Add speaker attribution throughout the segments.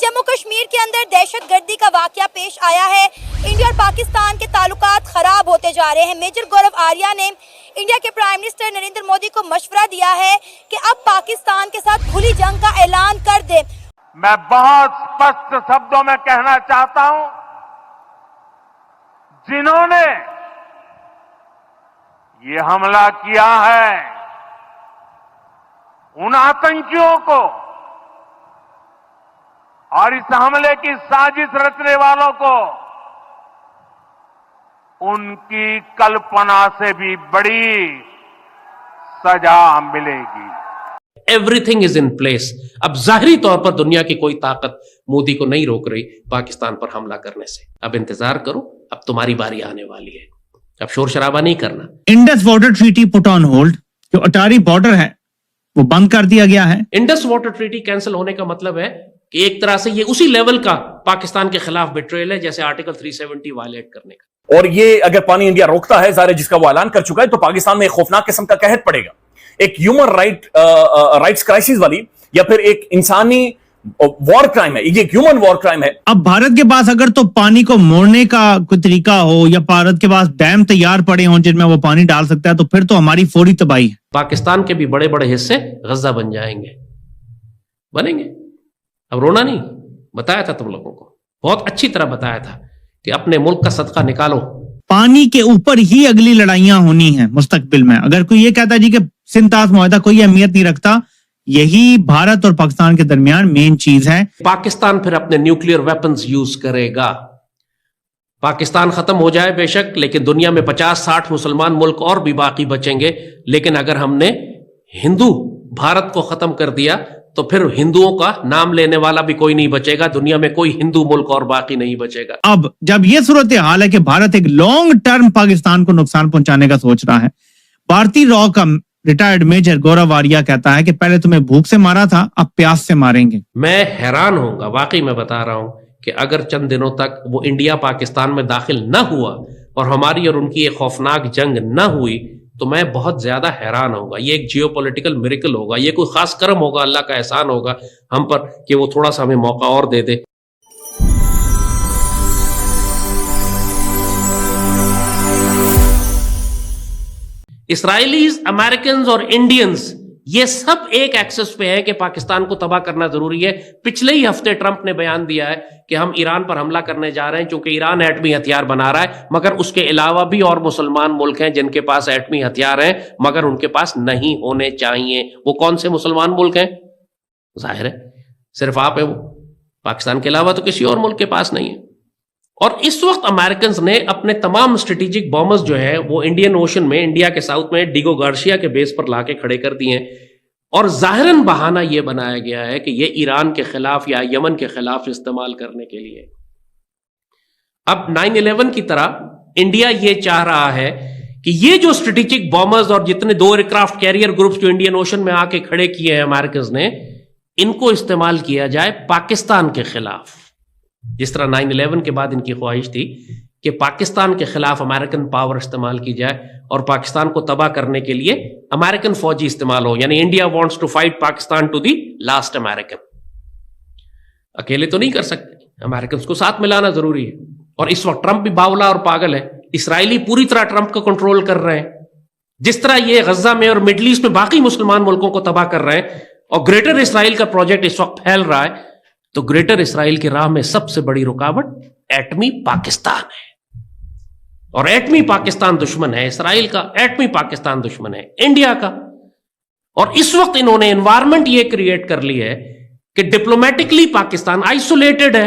Speaker 1: جموں کشمیر کے اندر دہشت گردی کا واقعہ پیش آیا ہے. انڈیا اور پاکستان کے تعلقات خراب ہوتے جا رہے ہیں. میجر گورو آریہ نے انڈیا کے پرائم منسٹر نریندر مودی کو مشورہ دیا ہے کہ اب پاکستان کے ساتھ کھلی جنگ کا اعلان کر دے.
Speaker 2: میں بہت اسپشٹ شبدوں میں کہنا چاہتا ہوں، جنہوں نے یہ حملہ کیا ہے ان آتنکیوں کو اور اس حملے کی سازش رچنے والوں کو ان کی کلپنا سے بھی بڑی سزا ملے گی.
Speaker 3: Every thing is in place. اب ظاہری طور پر دنیا کی کوئی طاقت مودی کو نہیں روک رہی پاکستان پر حملہ کرنے سے. اب انتظار کرو، اب تمہاری باری آنے والی ہے. اب شور شرابہ نہیں کرنا.
Speaker 4: Indus water treaty put on hold, جو اٹاری بارڈر ہے وہ بند کر دیا گیا ہے.
Speaker 3: انڈس واٹر ٹریٹی کینسل ہونے کا مطلب ہے کہ ایک طرح سے یہ اسی لیول کا پاکستان کے خلاف بیٹریل ہے جیسے آرٹیکل 370 وائلیٹ کرنے کا.
Speaker 5: اور یہ اگر پانی انڈیا روکتا ہے، ظاہر جس کا وہ اعلان کر چکا ہے، تو پاکستان میں ایک خوفناک قسم کا قحط پڑے گا. ایک ہیومن رائٹس کرائسس والی، یا پھر ایک انسانی وار کرائم ہے. یہ ایک ہیومن وار کرائم ہے.
Speaker 4: اب بھارت کے پاس اگر تو پانی کو موڑنے کا کوئی طریقہ ہو، یا بھارت کے پاس ڈیم تیار پڑے ہوں جن میں وہ پانی ڈال سکتا ہے، تو پھر تو ہماری فوری تباہی ہے.
Speaker 3: پاکستان کے بھی بڑے بڑے حصے غزہ بن جائیں گے، بنیں گے. اب رونا نہیں، بتایا تھا تم لوگوں کو، بہت اچھی طرح بتایا تھا کہ اپنے ملک کا صدقہ نکالو.
Speaker 4: پانی کے اوپر ہی اگلی لڑائیاں ہونی ہیں مستقبل میں. اگر کوئی یہ کہتا ہے جی کہ سندھ طاس معاہدہ کوئی اہمیت نہیں رکھتا، یہی بھارت اور پاکستان کے درمیان مین چیز ہے.
Speaker 3: پاکستان پھر اپنے نیوکلیئر ویپنز یوز کرے گا. پاکستان ختم ہو جائے بے شک، لیکن دنیا میں 50-60 مسلمان ملک اور بھی باقی بچیں گے. لیکن اگر ہم نے ہندو بھارت کو ختم کر دیا تو پھر ہندوؤں کا نام لینے والا بھی کوئی نہیں بچے گا. دنیا میں کوئی ہندو ملک اور باقی نہیں بچے گا.
Speaker 4: اب جب یہ صورتحال ہے کہ بھارت ایک لانگ ٹرم پاکستان کو نقصان پہنچانے کا سوچ رہا ہے، بھارتی را کا ریٹائرڈ میجر گورو آریہ کہتا ہے کہ پہلے تمہیں بھوک سے مارا تھا، اب پیاس سے ماریں گے. میں
Speaker 3: حیران ہوں گا، واقعی میں بتا رہا ہوں، کہ اگر چند دنوں تک وہ انڈیا پاکستان میں داخل نہ ہوا اور ہماری اور ان کی ایک خوفناک جنگ نہ ہوئی تو میں بہت زیادہ حیران ہوں گا. یہ ایک جیو پولیٹیکل میریکل ہوگا، یہ کوئی خاص کرم ہوگا، اللہ کا احسان ہوگا ہم پر کہ وہ تھوڑا سا ہمیں موقع اور دے دے. اسرائیلیز، امریکنز اور انڈینز یہ سب ایک ایکسس پہ ہیں کہ پاکستان کو تباہ کرنا ضروری ہے. پچھلے ہی ہفتے ٹرمپ نے بیان دیا ہے کہ ہم ایران پر حملہ کرنے جا رہے ہیں چونکہ ایران ایٹمی ہتھیار بنا رہا ہے، مگر اس کے علاوہ بھی اور مسلمان ملک ہیں جن کے پاس ایٹمی ہتھیار ہیں مگر ان کے پاس نہیں ہونے چاہیے. وہ کون سے مسلمان ملک ہیں؟ ظاہر ہے صرف آپ ہیں، وہ پاکستان کے علاوہ تو کسی اور ملک کے پاس نہیں ہے. اور اس وقت امریکنز نے اپنے تمام اسٹریٹجک بامبرز جو ہیں وہ انڈین اوشن میں، انڈیا کے ساؤتھ میں ڈیگو گارشیا کے بیس پر لا کے کھڑے کر دیے ہیں. اور ظاہراً بہانہ یہ بنایا گیا ہے کہ یہ ایران کے خلاف یا یمن کے خلاف استعمال کرنے کے لیے. اب 9/11 کی طرح انڈیا یہ چاہ رہا ہے کہ یہ جو اسٹریٹجک بامبرز اور جتنے 2 ایئر کرافٹ کیریئر گروپس جو انڈین اوشن میں آ کے کھڑے کیے ہیں امریکنز نے، ان کو استعمال کیا جائے پاکستان کے خلاف. جس طرح 9/11 کے بعد ان کی خواہش تھی کہ پاکستان کے خلاف امریکن پاور استعمال کی جائے اور پاکستان کو تباہ کرنے کے لیے امریکن فوجی استعمال ہو. یعنی India wants to fight Pakistan to the last American. اکیلے تو نہیں کر سکتے، امریکنز کو ساتھ ملانا ضروری ہے. اور اس وقت ٹرمپ بھی باولا اور پاگل ہے. اسرائیلی پوری طرح ٹرمپ کو کنٹرول کر رہے ہیں، جس طرح یہ غزہ میں اور مڈل ایسٹ میں باقی مسلمان ملکوں کو تباہ کر رہے ہیں. اور گریٹر اسرائیل کا پروجیکٹ اس وقت پھیل رہا ہے، تو گریٹر اسرائیل کی راہ میں سب سے بڑی رکاوٹ ایٹمی پاکستان ہے. اور ایٹمی پاکستان دشمن ہے اسرائیل کا، ایٹمی پاکستان دشمن ہے انڈیا کا. اور اس وقت انہوں نے انوائرمنٹ یہ کریٹ کر لی ہے کہ ڈپلومیٹکلی پاکستان آئسولیٹڈ ہے.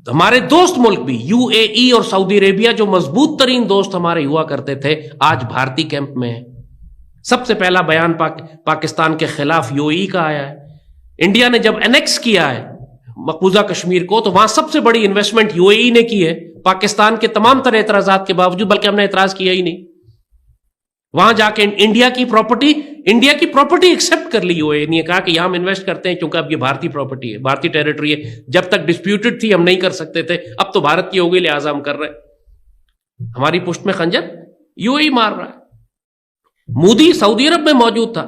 Speaker 3: ہمارے دوست ملک بھی UAE اور سعودی عربیہ جو مضبوط ترین دوست ہمارے ہوا کرتے تھے، آج بھارتی کیمپ میں ہیں. سب سے پہلا بیان پاکستان کے خلاف UAE کا آیا ہے. انڈیا نے جب انیکس کیا ہے مقبوضہ کشمیر کو تو وہاں سب سے بڑی انویسٹمنٹ UAE نے کی ہے، پاکستان کے تمام تر اعتراضات کے باوجود، بلکہ ہم نے اعتراض کیا ہی نہیں. وہاں جا کے انڈیا کی پراپرٹی ایکسپٹ کر لی UAE نے، کہا کہ یہاں ہم انویسٹ کرتے ہیں کیونکہ اب یہ بھارتی پراپرٹی ہے، بھارتی ٹیریٹری ہے. جب تک ڈسپیوٹڈ تھی ہم نہیں کر سکتے تھے، اب تو بھارت کی ہو گئی لہٰذا ہم کر رہے ہیں. ہماری پشت میں خنجر UAE مار رہا ہے. مودی سعودی عرب میں موجود تھا،